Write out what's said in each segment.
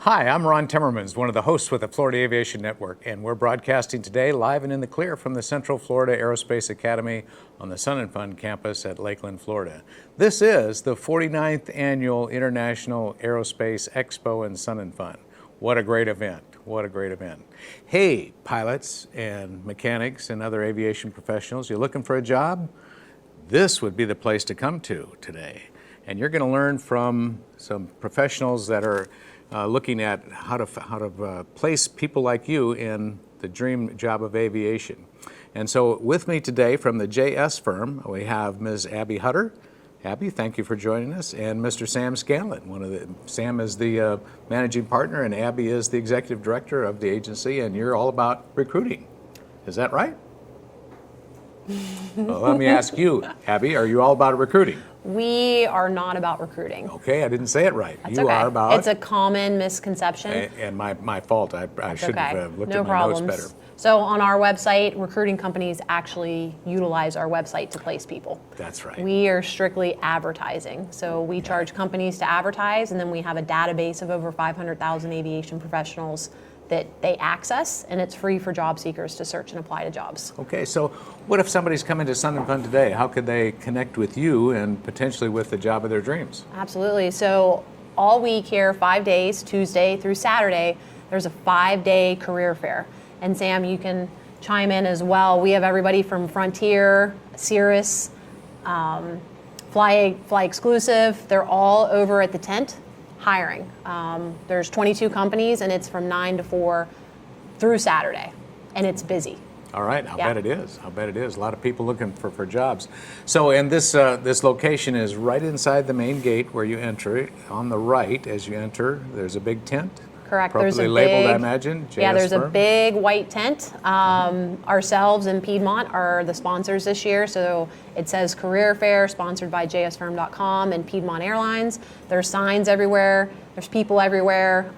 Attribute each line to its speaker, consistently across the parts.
Speaker 1: Hi, I'm Ron Timmermans, one of the hosts with the Florida Aviation Network, and we're broadcasting today live and in the clear from the Central Florida Aerospace Academy on the Sun and Fun campus at Lakeland, Florida. This is the 49th Annual International Aerospace Expo and Sun and Fun. What a great event. What a great event. Hey, pilots and mechanics and other aviation professionals, you're looking for a job? This would be the place to come to today. And you're going to learn from some professionals that are looking at how to place people like you in the dream job of aviation. And so with me today from the JSFirm, we have Ms. Abbey Hutter. Abbey, thank you for joining us. And Mr. Sam Scanlon. Sam is the managing partner and Abbey is the executive director of the agency, and you're all about recruiting. Is that right? Well, let me ask you, Abbey, are you all about recruiting?
Speaker 2: We are not about recruiting.
Speaker 1: Okay, I didn't say it right.
Speaker 2: That's
Speaker 1: you
Speaker 2: okay.
Speaker 1: are about.
Speaker 2: It's a common misconception.
Speaker 1: And my fault. I should have looked at my notes better.
Speaker 2: So on our website, recruiting companies actually utilize our website to place people.
Speaker 1: That's right.
Speaker 2: We are strictly advertising. So we charge companies to advertise, and then we have a database of over 500,000 aviation professionals that they access, and it's free for job seekers to search and apply to jobs.
Speaker 1: Okay, so what if somebody's coming to Sun and Fun today? How could they connect with you and potentially with the job of their dreams?
Speaker 2: Absolutely. So all week here, 5 days, Tuesday through Saturday, there's a 5-day career fair. And Sam, you can chime in as well. We have everybody from Frontier, Cirrus, Fly Exclusive. They're all over at the tent hiring. There's 22 companies, and it's from 9 to 4 through Saturday, and it's busy.
Speaker 1: All right, I'll bet it is. I'll bet it is. A lot of people looking for jobs. So, and this location is right inside the main gate where you enter. On the right, as you enter, there's a big tent.
Speaker 2: Correct.
Speaker 1: Properly labeled, I imagine.
Speaker 2: Yeah, there's a big white tent. Ourselves and Piedmont are the sponsors this year. So it says Career Fair, sponsored by JSFirm.com and Piedmont Airlines. There's signs everywhere. There's people everywhere.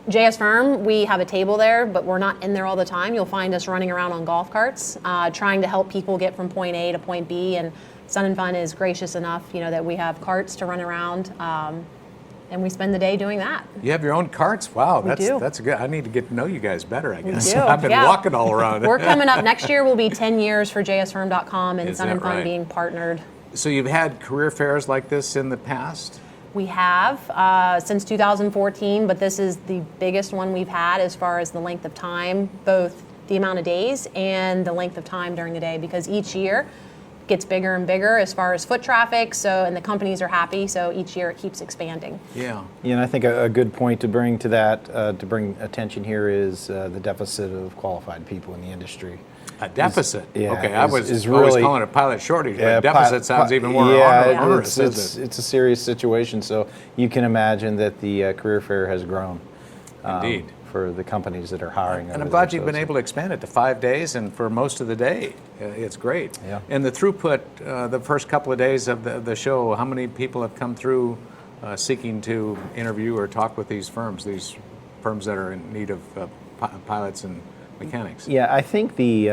Speaker 2: JSFirm, we have a table there, but we're not in there all the time. You'll find us running around on golf carts, trying to help people get from point A to point B. And Sun and Fun is gracious enough, that we have carts to run around. And we spend the day doing that. You
Speaker 1: have your own carts? Wow,
Speaker 2: do.
Speaker 1: That's good. I need to get to know you guys better, I guess.
Speaker 2: We do.
Speaker 1: I've been walking all around.
Speaker 2: We're coming up. Next year will be 10 years for JSFirm.com and Sun and Fun
Speaker 1: right?
Speaker 2: being partnered.
Speaker 1: So you've had career fairs like this in the past?
Speaker 2: We have since 2014, but this is the biggest one we've had as far as the length of time, both the amount of days and the length of time during the day, because each year gets bigger and bigger as far as foot traffic, and the companies are happy, so each year it keeps expanding.
Speaker 1: Yeah,
Speaker 3: and I think a good point to bring to that, to bring attention here is the deficit of qualified people in the industry.
Speaker 1: A deficit?
Speaker 3: Okay,
Speaker 1: I was always calling it pilot shortage, but deficit sounds even more onerous,
Speaker 3: it's a serious situation, so you can imagine that the career fair has grown.
Speaker 1: Indeed.
Speaker 3: For the companies that are hiring.
Speaker 1: And I'm glad you've been able to expand it to 5 days and for most of the day. It's great.
Speaker 3: Yeah.
Speaker 1: And the throughput, the first couple of days of the show, how many people have come through seeking to interview or talk with these firms that are in need of pilots and mechanics?
Speaker 3: Yeah, I think the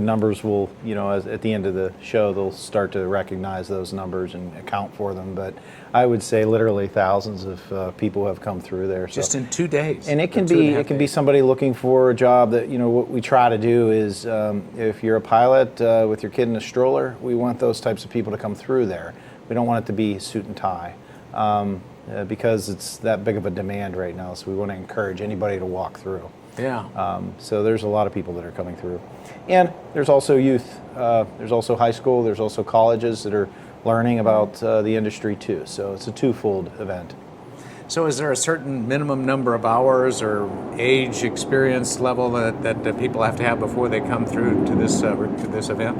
Speaker 3: numbers will, at the end of the show, they'll start to recognize those numbers and account for them. But I would say literally thousands of people have come through there.
Speaker 1: Just in 2 days.
Speaker 3: And it can be somebody looking for a job that, what we try to do is, if you're a pilot with your kid in a stroller, we want those types of people to come through there. We don't want it to be suit and tie. Because it's that big of a demand right now, so we want to encourage anybody to walk through.
Speaker 1: Yeah.
Speaker 3: So there's a lot of people that are coming through. And there's also youth. There's also high school. There's also colleges that are learning about the industry too. So it's a twofold event.
Speaker 1: So is there a certain minimum number of hours or age experience level that people have to have before they come through to this event?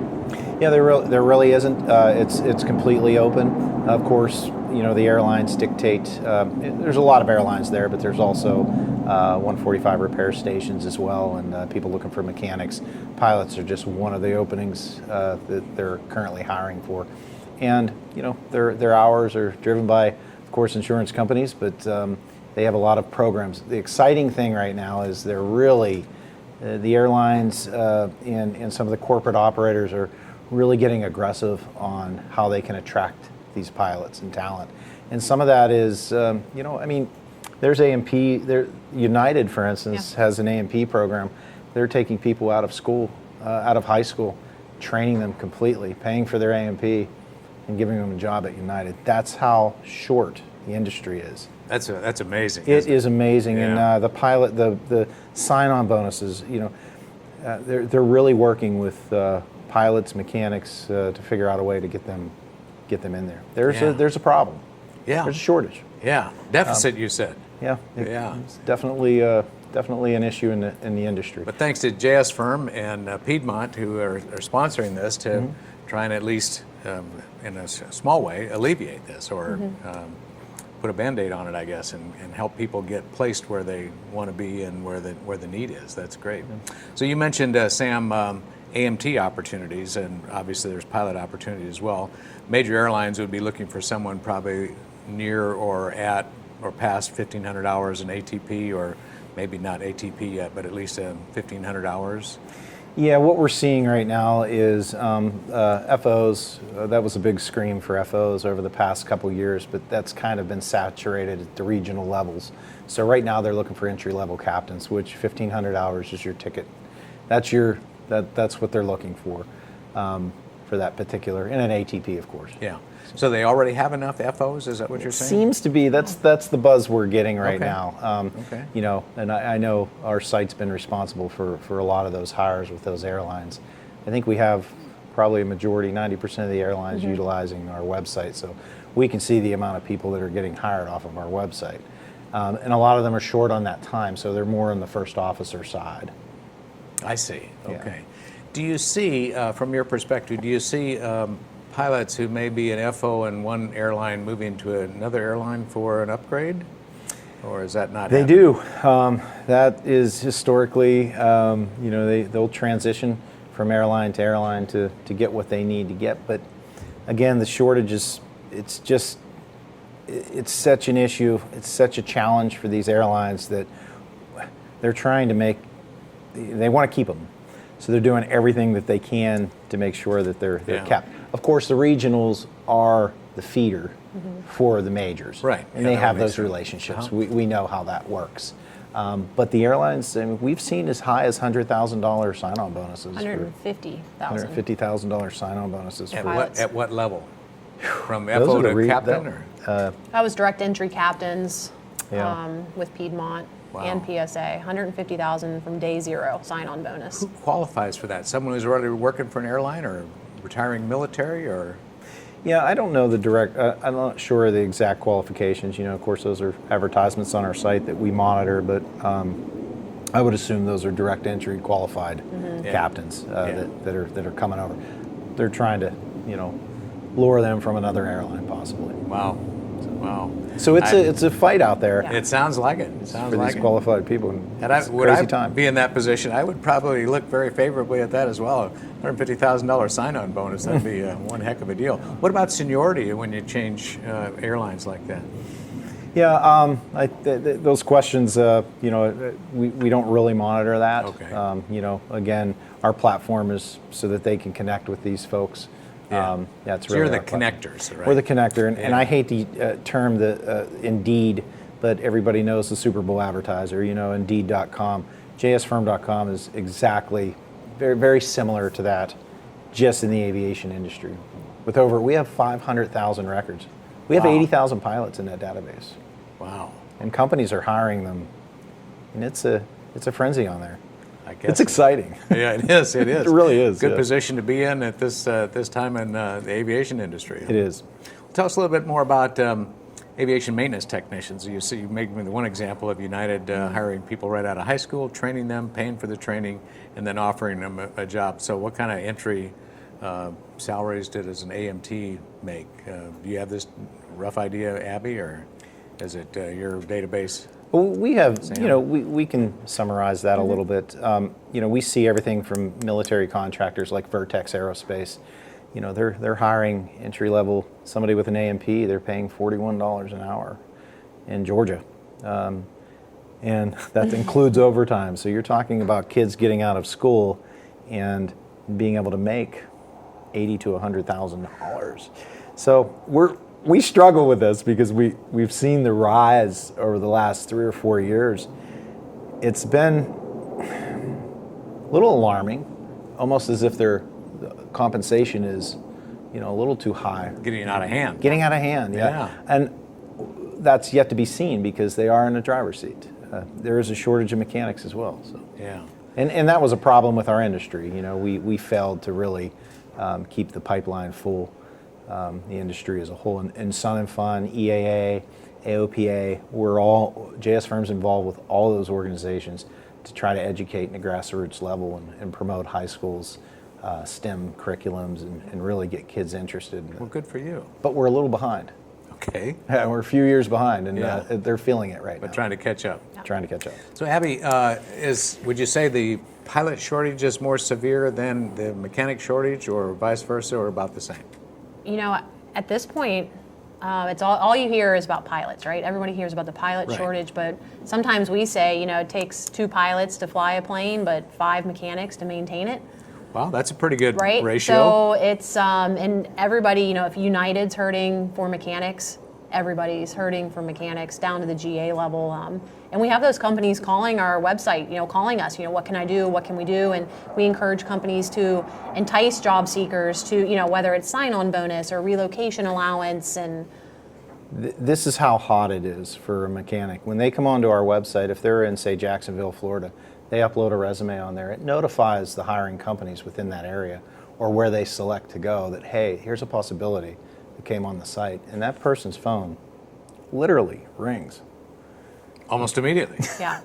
Speaker 3: Yeah, there really isn't. It's completely open. Of course, the airlines dictate. There's a lot of airlines there, but there's also 145 repair stations as well, and people looking for mechanics. Pilots are just one of the openings that they're currently hiring for. And, their hours are driven by, of course, insurance companies, but they have a lot of programs. The exciting thing right now is they're really, the airlines and some of the corporate operators are really getting aggressive on how they can attract these pilots and talent. And some of that is, There's A&P. There, United, for instance, has an A&P program. They're taking people out of school, out of high school, training them completely, paying for their A&P, and giving them a job at United. That's how short the industry is.
Speaker 1: That's amazing.
Speaker 3: It is amazing,
Speaker 1: Yeah.
Speaker 3: and the sign-on bonuses. They're really working with pilots, mechanics to figure out a way to get them in there. There's a problem.
Speaker 1: Yeah.
Speaker 3: There's a shortage.
Speaker 1: Yeah. Deficit, you said.
Speaker 3: Yeah.
Speaker 1: Yeah.
Speaker 3: It's definitely an issue in the industry.
Speaker 1: But thanks to JSFirm and Piedmont, who are sponsoring this, to
Speaker 3: Mm-hmm.
Speaker 1: try and at least, in a small way, alleviate this, or put a Band-Aid on it, I guess, and help people get placed where they want to be and where the need is. That's great. So you mentioned, Sam, AMT opportunities, and obviously there's pilot opportunity as well. Major airlines would be looking for someone probably near or at or past 1,500 hours in ATP, or maybe not ATP yet, but at least 1,500 hours.
Speaker 3: Yeah, what we're seeing right now is FOs. That was a big scream for FOs over the past couple years, but that's kind of been saturated at the regional levels. So right now they're looking for entry-level captains, which 1,500 hours is your ticket. That's what they're looking for that particular, in an ATP, of course.
Speaker 1: Yeah. So they already have enough FOs? Is that what you're saying?
Speaker 3: Seems to be. That's the buzz we're getting right
Speaker 1: Okay.
Speaker 3: now.
Speaker 1: Okay.
Speaker 3: And I know our site's been responsible for a lot of those hires with those airlines. I think we have probably a majority, 90% of the airlines utilizing our website, so we can see the amount of people that are getting hired off of our website. And a lot of them are short on that time, so they're more on the first officer side.
Speaker 1: I see.
Speaker 3: Yeah.
Speaker 1: Okay. Do you see, from your perspective, do you see pilots who may be an FO in one airline moving to another airline for an upgrade? Or is that not
Speaker 3: They
Speaker 1: happening?
Speaker 3: do. That is historically, they'll transition from airline to airline to get what they need to get. But again, the shortage it's such an issue. It's such a challenge for these airlines that they're trying to they want to keep them. So they're doing everything that they can to make sure that they're
Speaker 1: Yeah.
Speaker 3: kept. Of course, the regionals are the feeder for the majors.
Speaker 1: Right.
Speaker 3: And
Speaker 1: Yeah,
Speaker 3: they
Speaker 1: that
Speaker 3: have
Speaker 1: makes
Speaker 3: those
Speaker 1: sense.
Speaker 3: relationships.
Speaker 1: Uh-huh.
Speaker 3: We know how that works. But the airlines, we've seen as high as $100,000 sign-on bonuses.
Speaker 2: $150,000.
Speaker 3: $150,000 sign-on bonuses.
Speaker 1: At
Speaker 3: for
Speaker 1: what level? From
Speaker 3: Those
Speaker 1: FO
Speaker 3: are the
Speaker 1: to captain?
Speaker 3: that-
Speaker 2: That was direct entry captains
Speaker 3: Yeah.
Speaker 2: with Piedmont
Speaker 1: Wow.
Speaker 2: and PSA. $150,000 from day zero sign-on bonus.
Speaker 1: Who qualifies for that? Someone who's already working for an airline or retiring military, or?
Speaker 3: Yeah, I don't know the direct, I'm not sure of the exact qualifications. Of course, those are advertisements on our site that we monitor, but I would assume those are direct entry qualified
Speaker 1: Yeah.
Speaker 3: captains
Speaker 1: Yeah.
Speaker 3: that are coming over. They're trying to, lure them from another airline possibly.
Speaker 1: Wow. Wow.
Speaker 3: So it's a fight out there
Speaker 2: Yeah.
Speaker 1: It sounds like it. It sounds
Speaker 3: for
Speaker 1: like
Speaker 3: these
Speaker 1: it.
Speaker 3: qualified people.
Speaker 1: And
Speaker 3: It's a
Speaker 1: would
Speaker 3: crazy
Speaker 1: I
Speaker 3: time.
Speaker 1: be in that position, I would probably look very favorably at that as well. $150,000 sign-on bonus, that'd be one heck of a deal. What about seniority when you change airlines like that?
Speaker 3: Yeah, those questions, we don't really monitor that.
Speaker 1: Okay.
Speaker 3: Again, our platform is so that they can connect with these folks.
Speaker 1: Yeah.
Speaker 3: That's
Speaker 1: So
Speaker 3: really
Speaker 1: you're the
Speaker 3: our platform.
Speaker 1: connectors, right?
Speaker 3: We're the connector, and
Speaker 1: Yeah.
Speaker 3: I hate the term the Indeed, but everybody knows the Super Bowl advertiser. Indeed.com, JSFirm.com is exactly very, very similar to that, just in the aviation industry. We have 500,000 records. We have
Speaker 1: Wow.
Speaker 3: 80,000 pilots in that database,
Speaker 1: Wow.
Speaker 3: and companies are hiring them, and it's a frenzy on there.
Speaker 1: I guess
Speaker 3: It's exciting.
Speaker 1: Yeah, it is. It is.
Speaker 3: It really is,
Speaker 1: Good
Speaker 3: yeah.
Speaker 1: position to be in at this time in the aviation industry.
Speaker 3: It is.
Speaker 1: Tell us a little bit more about aviation maintenance technicians. You made me one example of United hiring people right out of high school, training them, paying for the training, and then offering them a job. So what kind of entry salaries does an AMT make? Do you have this rough idea, Abbey, or is it your database?
Speaker 3: Well, we have,
Speaker 1: Sam?
Speaker 3: we can summarize that a little bit. We see everything from military contractors like Vertex Aerospace. They're hiring entry level, somebody with an A&P, they're paying $41 an hour in Georgia. And that includes overtime. So you're talking about kids getting out of school and being able to make $80,000 to $100,000. So we struggle with this because we've seen the rise over the last 3 or 4 years. It's been a little alarming, almost as if their compensation is, a little too high.
Speaker 1: Getting out of hand.
Speaker 3: Getting out of hand, yeah. And that's yet to be seen because they are in the driver's seat. There is a shortage of mechanics as well. So.
Speaker 1: Yeah.
Speaker 3: And that was a problem with our industry. We failed to really keep the pipeline full, the industry as a whole. And Sun and Fun, EAA, AOPA, JSFirm's involved with all those organizations to try to educate in the grassroots level and promote high schools' STEM curriculums and really get kids interested.
Speaker 1: Well, good for you.
Speaker 3: But we're a little behind.
Speaker 1: Okay.
Speaker 3: Yeah, we're a few years behind, and
Speaker 1: Yeah.
Speaker 3: they're feeling it right now.
Speaker 1: But trying to catch up.
Speaker 3: Trying to catch up.
Speaker 1: So Abby, would you say the pilot shortage is more severe than the mechanic shortage, or vice versa, or about the same?
Speaker 2: At this point, it's all you hear is about pilots, right? Everybody hears about the pilot
Speaker 1: Right.
Speaker 2: shortage, but sometimes we say, it takes 2 pilots to fly a plane, but 5 mechanics to maintain it.
Speaker 1: Wow, that's a pretty good
Speaker 2: Right.
Speaker 1: ratio.
Speaker 2: So it's and everybody, if United's hurting for mechanics, everybody's hurting for mechanics down to the GA level. And we have those companies calling our website, calling us, what can I do? What can we do? And we encourage companies to entice job seekers to, whether it's sign-on bonus or relocation allowance. And
Speaker 3: This is how hot it is for a mechanic. When they come onto our website, if they're in, say, Jacksonville, Florida, they upload a resume on there. It notifies the hiring companies within that area or where they select to go that, hey, here's a possibility that came on the site. And that person's phone literally rings.
Speaker 1: Almost immediately.
Speaker 2: yeah.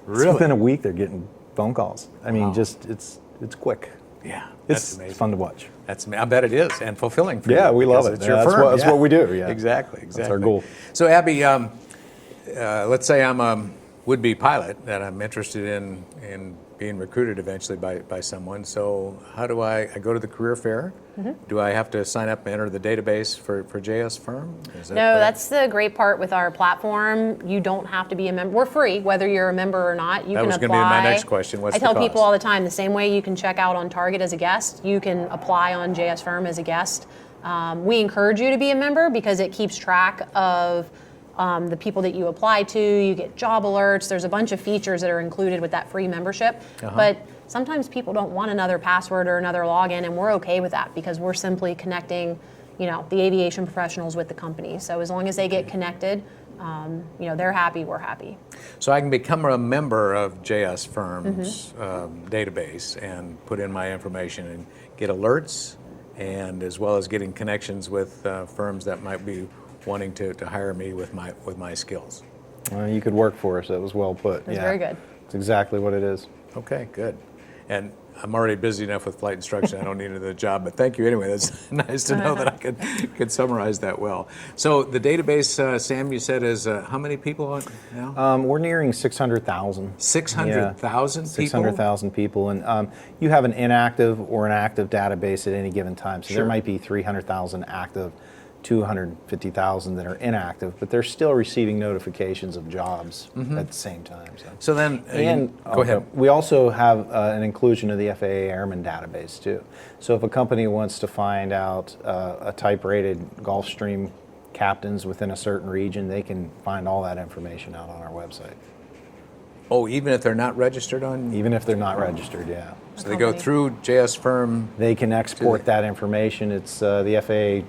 Speaker 1: Really?
Speaker 3: Within a week, they're getting phone calls. I mean,
Speaker 1: Wow.
Speaker 3: it's quick.
Speaker 1: Yeah, that's
Speaker 3: It's
Speaker 1: amazing.
Speaker 3: fun to watch.
Speaker 1: I bet it is, and fulfilling for you.
Speaker 3: Yeah, we love
Speaker 1: because
Speaker 3: it.
Speaker 1: It's your
Speaker 3: Yeah,
Speaker 1: firm.
Speaker 3: that's what we do. Yeah,
Speaker 1: Exactly.
Speaker 3: That's our goal.
Speaker 1: So Abby, let's say I'm a would-be pilot that I'm interested in being recruited eventually by someone. So how do I go to the career fair?
Speaker 2: Mm-hmm.
Speaker 1: Do I have to sign up and enter the database for JSFirm? Is that
Speaker 2: No,
Speaker 1: correct?
Speaker 2: that's the great part with our platform. You don't have to be a member. We're free, whether you're a member or not. You
Speaker 1: That
Speaker 2: can
Speaker 1: was
Speaker 2: apply.
Speaker 1: gonna be my next question. What's
Speaker 2: I tell
Speaker 1: the
Speaker 2: people
Speaker 1: cost?
Speaker 2: all the time, the same way you can check out on Target as a guest, you can apply on JSFirm as a guest. We encourage you to be a member because it keeps track of the people that you apply to. You get job alerts. There's a bunch of features that are included with that free membership. But sometimes people don't want another password or another login, and we're okay with that because we're simply connecting, the aviation professionals with the company. So as long as they get connected, they're happy, we're happy.
Speaker 1: So I can become a member of JSFirm's
Speaker 2: Mm-hmm.
Speaker 1: database and put in my information and get alerts, and as well as getting connections with firms that might be wanting to hire me with my skills.
Speaker 3: You could work for us. That was well put.
Speaker 2: That's very good.
Speaker 3: It's exactly what it is.
Speaker 1: Okay, good. And I'm already busy enough with flight instruction. I don't need another job, but thank you anyway. That's nice to know that I could summarize that well. So the database, Sam, you said is how many people on now?
Speaker 3: We're nearing 600,000.
Speaker 1: 600,000 people?
Speaker 3: 600,000 people. And you have an inactive or an active database at any given time. So
Speaker 1: Sure.
Speaker 3: there might be 300,000 active, 250,000 that are inactive, but they're still receiving notifications of jobs at the same time.
Speaker 1: So then, go ahead.
Speaker 3: We also have an inclusion of the FAA Airman database too. So if a company wants to find out a type-rated Gulfstream captains within a certain region, they can find all that information out on our website.
Speaker 1: Oh, even if they're not registered on?
Speaker 3: Even if they're not registered, yeah.
Speaker 1: So they go through JSFirm.
Speaker 3: They can export that information. It's the FAA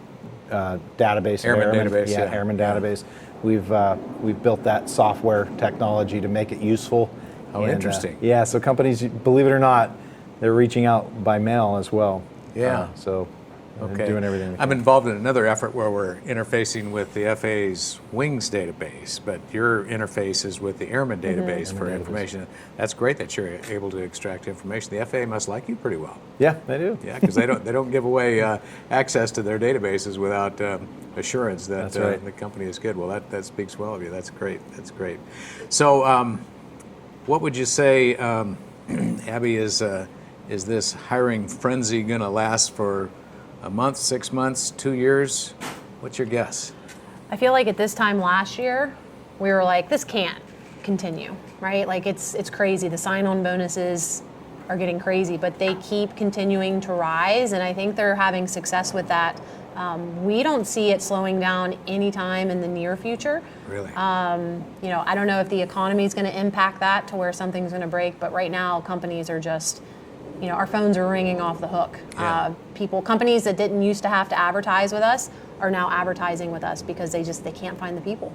Speaker 3: database.
Speaker 1: Airman database, yeah.
Speaker 3: Airman database. We've built that software technology to make it useful.
Speaker 1: Oh, interesting.
Speaker 3: Yeah, so companies, believe it or not, they're reaching out by mail as well.
Speaker 1: Yeah.
Speaker 3: So
Speaker 1: Okay.
Speaker 3: they're doing everything they
Speaker 1: I'm
Speaker 3: can.
Speaker 1: involved in another effort where we're interfacing with the FAA's Wings database, but your interface is with the Airman database for information. That's great that you're able to extract information. The FAA must like you pretty well.
Speaker 3: Yeah, they do.
Speaker 1: Yeah, because they don't give away access to their databases without assurance that
Speaker 3: That's right.
Speaker 1: the company is good. Well, that speaks well of you. That's great. That's great. So, what would you say, Abby? Is this hiring frenzy going to last for a month, 6 months, 2 years? What's your guess?
Speaker 2: I feel like at this time last year, we were like, this can't continue, right? Like it's crazy. The sign-on bonuses are getting crazy, but they keep continuing to rise, and I think they're having success with that We don't see it slowing down anytime in the near future.
Speaker 1: Really?
Speaker 2: I don't know if the economy is going to impact that to where something's going to break, but right now companies are just, our phones are ringing off the hook.
Speaker 1: Yeah.
Speaker 2: Companies that didn't used to have to advertise with us are now advertising with us because they can't find the people.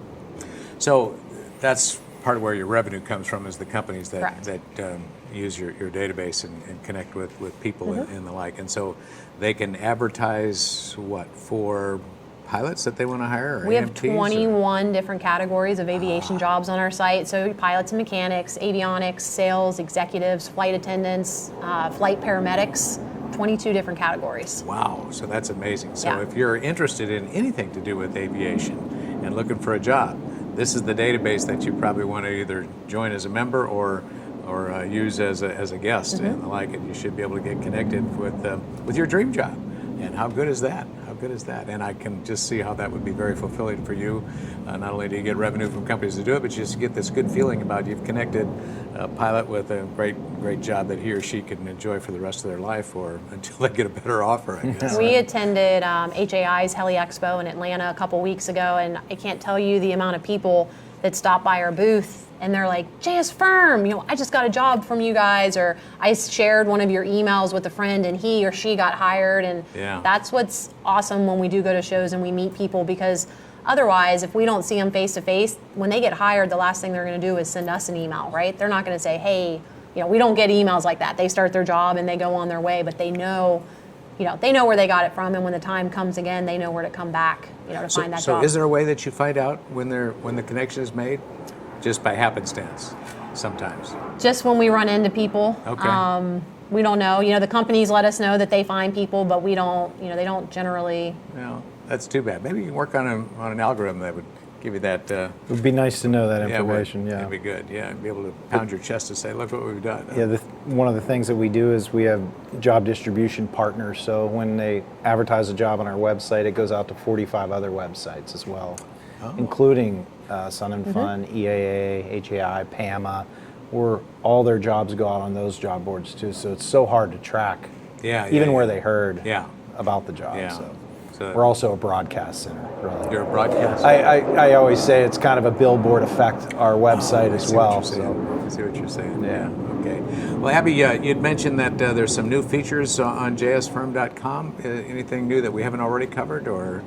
Speaker 1: So that's part of where your revenue comes from, is the companies that
Speaker 2: Correct.
Speaker 1: use your database and connect with people and the like. And so they can advertise for pilots that they want to hire? Or
Speaker 2: We have
Speaker 1: AMTs,
Speaker 2: 21 different categories of aviation jobs on our site. So pilots and mechanics, avionics, sales, executives, flight attendants, flight paramedics, 22 different categories.
Speaker 1: Wow, so that's amazing. So
Speaker 2: Yeah.
Speaker 1: if you're interested in anything to do with aviation and looking for a job, this is the database that you probably want to either join as a member or use as a guest and the like, and you should be able to get connected with your dream job. And how good is that? How good is that? And I can just see how that would be very fulfilling for you. Not only do you get revenue from companies to do it, but you just get this good feeling about you've connected a pilot with a great job that he or she can enjoy for the rest of their life, or until they get a better offer, I guess.
Speaker 2: We attended HAI's Heli Expo in Atlanta a couple weeks ago, and I can't tell you the amount of people that stopped by our booth and they're like, JSFirm, I just got a job from you guys, or I shared one of your emails with a friend and he or she got hired. And that's what's awesome when we do go to shows and we meet people, because otherwise, if we don't see them face to face, when they get hired, the last thing they're going to do is send us an email, right? They're not going to say, hey, we don't get emails like that. They start their job and they go on their way, but they know where they got it from, and when the time comes again, they know where to come back, to find that job.
Speaker 1: So is there a way that you find out when the connection is made? Just by happenstance, sometimes.
Speaker 2: Just when we run into people.
Speaker 1: Okay.
Speaker 2: We don't know. The companies let us know that they find people, but we don't. They don't generally.
Speaker 1: No, that's too bad. Maybe you can work on an algorithm that would give you that.
Speaker 3: It would be nice to know that information. Yeah,
Speaker 1: that'd be good. Yeah, and be able to pound your chest and say, "Look what we've done."
Speaker 3: Yeah, one of the things that we do is we have job distribution partners. So when they advertise a job on our website, it goes out to 45 other websites as well, including Sun and Fun, EAA, HAI, PAMA, where all their jobs go out on those job boards too. So it's so hard to track, where they heard about the job.
Speaker 1: Yeah.
Speaker 3: So we're also a broadcast center. Really.
Speaker 1: You're a broadcast.
Speaker 3: I always say it's kind of a billboard effect, our website as well.
Speaker 1: I see what you're saying. Yeah. Okay. Well, Abbey, you'd mentioned that there's some new features on JSFirm.com. Anything new that we haven't already covered, or?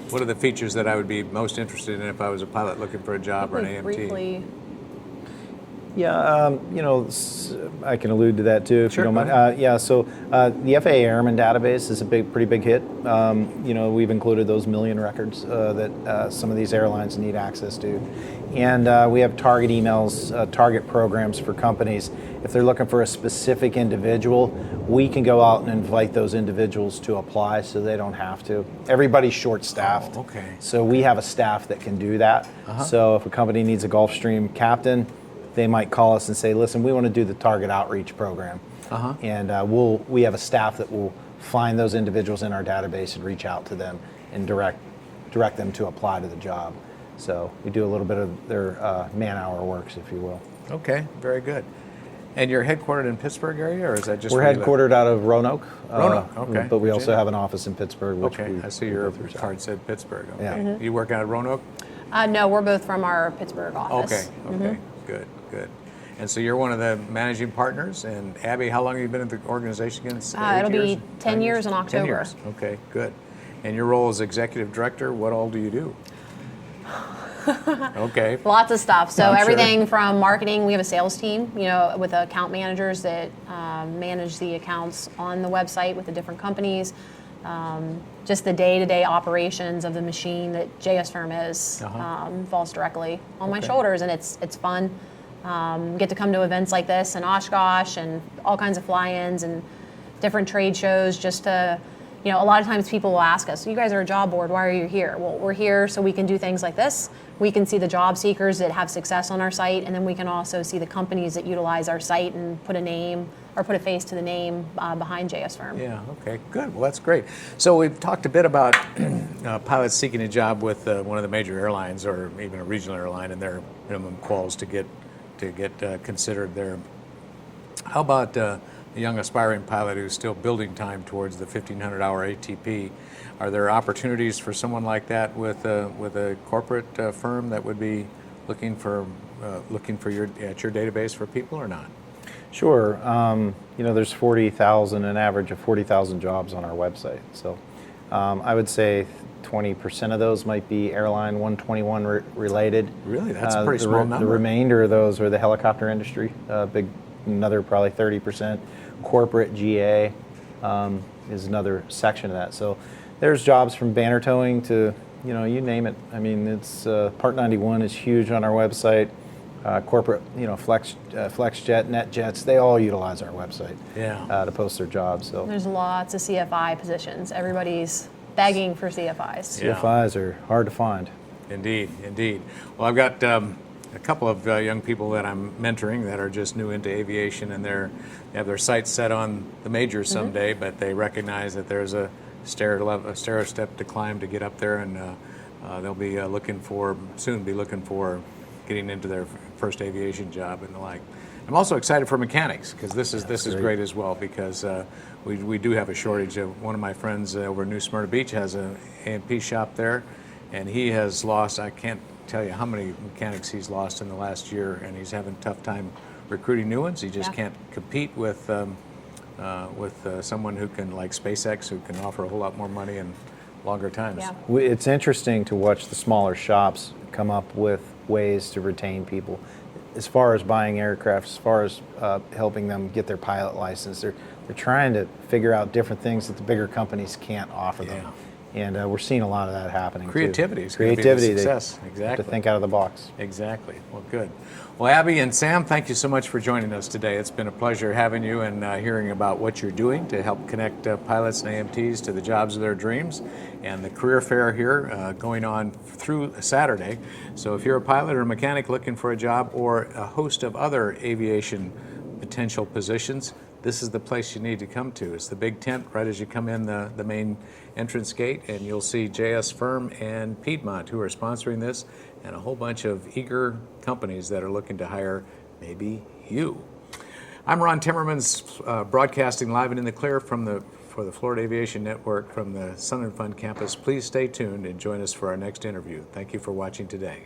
Speaker 1: What are the features that I would be most interested in if I was a pilot looking for a job or an AMT?
Speaker 2: Briefly.
Speaker 3: Yeah, I can allude to that too if you don't mind. So the FAA Airman database is a pretty big hit. We've included those million records that some of these airlines need access to. And we have target emails, target programs for companies. If they're looking for a specific individual, we can go out and invite those individuals to apply so they don't have to. Everybody's short-staffed.
Speaker 1: Oh, okay.
Speaker 3: So we have a staff that can do that. So if a company needs a Gulfstream captain, they might call us and say, listen, we want to do the target outreach program. And we have a staff that will find those individuals in our database and reach out to them and direct them to apply to the job. So we do a little bit of their man-hour works, if you will.
Speaker 1: Okay, very good. And you're headquartered in Pittsburgh area, or is that just
Speaker 3: We're headquartered out of Roanoke.
Speaker 1: Roanoke, okay.
Speaker 3: But we also have an office in Pittsburgh. Which
Speaker 1: I see your card said Pittsburgh. Okay.
Speaker 3: Yeah.
Speaker 1: You work out of Roanoke?
Speaker 2: No, we're both from our Pittsburgh office.
Speaker 1: Okay, good. And so you're one of the managing partners. And Abbey, how long have you been at the organization again?
Speaker 2: It'll be 10 years in October.
Speaker 1: 10 years, okay, good. And your role as executive director, what all do you do? Okay.
Speaker 2: Lots of stuff. So
Speaker 1: I'm
Speaker 2: everything from marketing, we have a sales team, with account managers that manage the accounts on the website with the different companies. Just the day-to-day operations of the machine that JSFirm is falls directly on my shoulders, and it's fun. Get to come to events like this in Oshkosh and all kinds of fly-ins and different trade shows just to, a lot of times people will ask us, you guys are a job board, why are you here? Well, we're here so we can do things like this. We can see the job seekers that have success on our site, and then we can also see the companies that utilize our site and put a name or put a face to the name behind JSFirm.
Speaker 1: Yeah, okay, good. Well, that's great. So we've talked a bit about pilots seeking a job with one of the major airlines or even a regional airline and their minimum quals to get considered there. How about a young aspiring pilot who's still building time towards the 1,500-hour ATP. Are there opportunities for someone like that with a corporate firm that would be looking for your database for people or not?
Speaker 3: Sure. There's 40,000, an average of 40,000 jobs on our website. So I would say 20% of those might be airline 121 related.
Speaker 1: Really? That's a pretty small number.
Speaker 3: The remainder of those are the helicopter industry, another probably 30%. Corporate GA is another section of that. So there's jobs from banner towing to, you name it. I mean, it's Part 91 is huge on our website. Corporate, FlexJet, NetJets, they all utilize our website to post their jobs. So
Speaker 2: There's lots of CFI positions. Everybody's begging for CFIs.
Speaker 3: CFIs are hard to find.
Speaker 1: Indeed, indeed. Well, I've got a couple of young people that I'm mentoring that are just new into aviation, and they have their sights set on the majors someday, but they recognize that there's a stair step to climb to get up there, and they'll be soon be looking for getting into their first aviation job and the like. I'm also excited for mechanics, because this is great as well, because we do have a shortage. One of my friends over in New Smyrna Beach has an A&P shop there, and he has lost, I can't tell you how many mechanics he's lost in the last year, and he's having a tough time recruiting new ones. He just can't compete with someone who can, like SpaceX, who can offer a whole lot more money and longer times.
Speaker 2: Yeah.
Speaker 3: It's interesting to watch the smaller shops come up with ways to retain people. As far as buying aircraft, as far as helping them get their pilot license, they're trying to figure out different things that the bigger companies can't offer them. And we're seeing a lot of that happening.
Speaker 1: Creativity is
Speaker 3: Creativity,
Speaker 1: going to be the success. Exactly.
Speaker 3: To think out of the box.
Speaker 1: Exactly. Well, good. Well, Abby and Sam, thank you so much for joining us today. It's been a pleasure having you and hearing about what you're doing to help connect pilots and AMTs to the jobs of their dreams, and the career fair here going on through Saturday. So if you're a pilot or a mechanic looking for a job, or a host of other aviation potential positions, this is the place you need to come to. It's the big tent right as you come in the main entrance gate, and you'll see JSFirm and Piedmont, who are sponsoring this, and a whole bunch of eager companies that are looking to hire maybe you. I'm Ron Timmermans, broadcasting live and in the clear for the Florida Aviation Network from the Sun and Fun campus. Please stay tuned and join us for our next interview. Thank you for watching today.